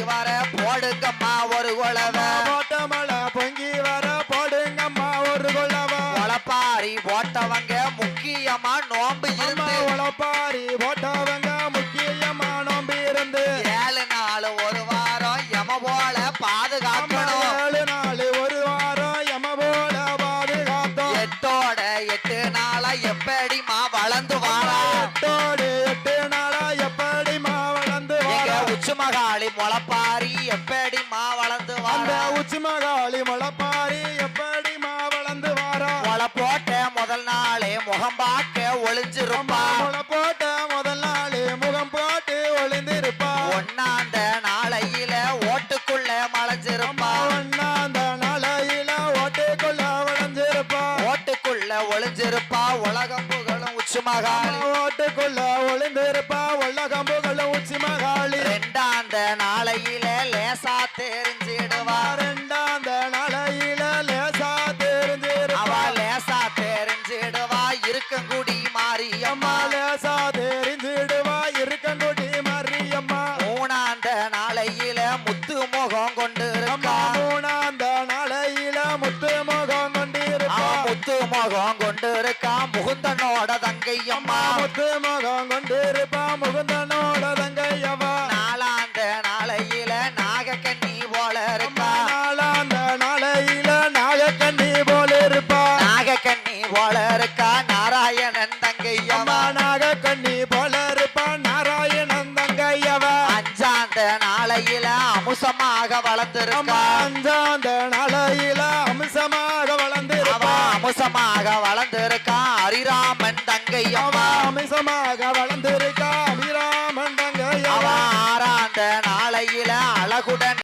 வர போடுங்கம்மா ஒரு குழவ போட்டமலை பொங்கி வர போடுங்கம்மா ஒரு குழவ உழப்பாரி போட்டவங்க முக்கியமா நோம்பு இருந்து உழப்பாரி போட்டவங்க முக்கியமா நோம்பு இருந்து 7 நாள் ஒரு வாரம் யம போல பாதுகாக்கணும் 7 நாள் ஒரு வாரம் யம போல பாதுகாத்தோம் 8 நாளா எப்படிமா வளர்ந்து வாரா 8 நாளா எப்படிமா வளர்ந்து வாரா உச்சுமகாளி முளப்பாரி எப்படிமா வளர்ந்து வாரா உச்சுமகாளி முளப்பாரி எப்படிமா வளர்ந்து வாரா முளை போட்ட முதல் நாளே முகம் பார்க்க ஒளிஞ்சிருப்பா முளை போட்ட முதல் நாளே முகம் போட்டு ஒளிந்திருப்பா ஒன்னாந்த நாளையில ஓட்டுக்குள்ள மலைஞ்சிருப்பா ஒன்னாந்த நாளையில ஓட்டுக்குள்ள வளைஞ்சிருப்பா ஓட்டுக்குள்ள ஒளிஞ்சிருப்பா உலகம் புகழும் உச்சுமகாளி ஓட்டுக்குள்ள ஒளிந்திருப்பா உலகம் புகழும் உச்சுமகாளி 2ஆந்த நாளையில லேசா தெரிஞ்சிடுவா 2ஆந்த நாளையில லேசா தெரிஞ்சிருப்பா அவ லேசா தெரிஞ்சிடுவா இருக்கங்குடி மாரியம்மா லேசா தெரிஞ்சிடுவா இருக்கங்குடி மாரியம்மா 3ஆந்த நாளையில முத்து முகம் கொண்டு இருக்கா 3ஆந்த நாளையில முத்து முகம் கொண்டிருப்பா முத்து முகம் கொண்டு இருக்கா முகுந்தனோட தங்கையம்மா முத்து முகம் கொண்டிருப்பா முகுந்தனோட தங்கையம்மா 4ஆந்த நாளையில நாகக்கண்ணி போல இருக்கா 4ஆந்த நாளையில நாகக்கண்ணி போல இருப்பா நாகக்கண்ணி போல இருக்கா நாராயணன் தங்கையம்மா நாகக்கண்ணி போல இருப்பா நாராயணன் தங்கையவ 5ஆந்த நாளையில அமுசமாக வளர்ந்திருக்கா 5ஆந்த நாளையில அம்சமாக வளர்ந்திருப்பா அமுசமாக வளர்ந்திருக்கா ஹரிராமன் தங்கையம்மா அம்சமாக வளர்ந்திருக்கா அபிராமன் தங்கையவ 6ஆந்த நாளையில அழகுடன்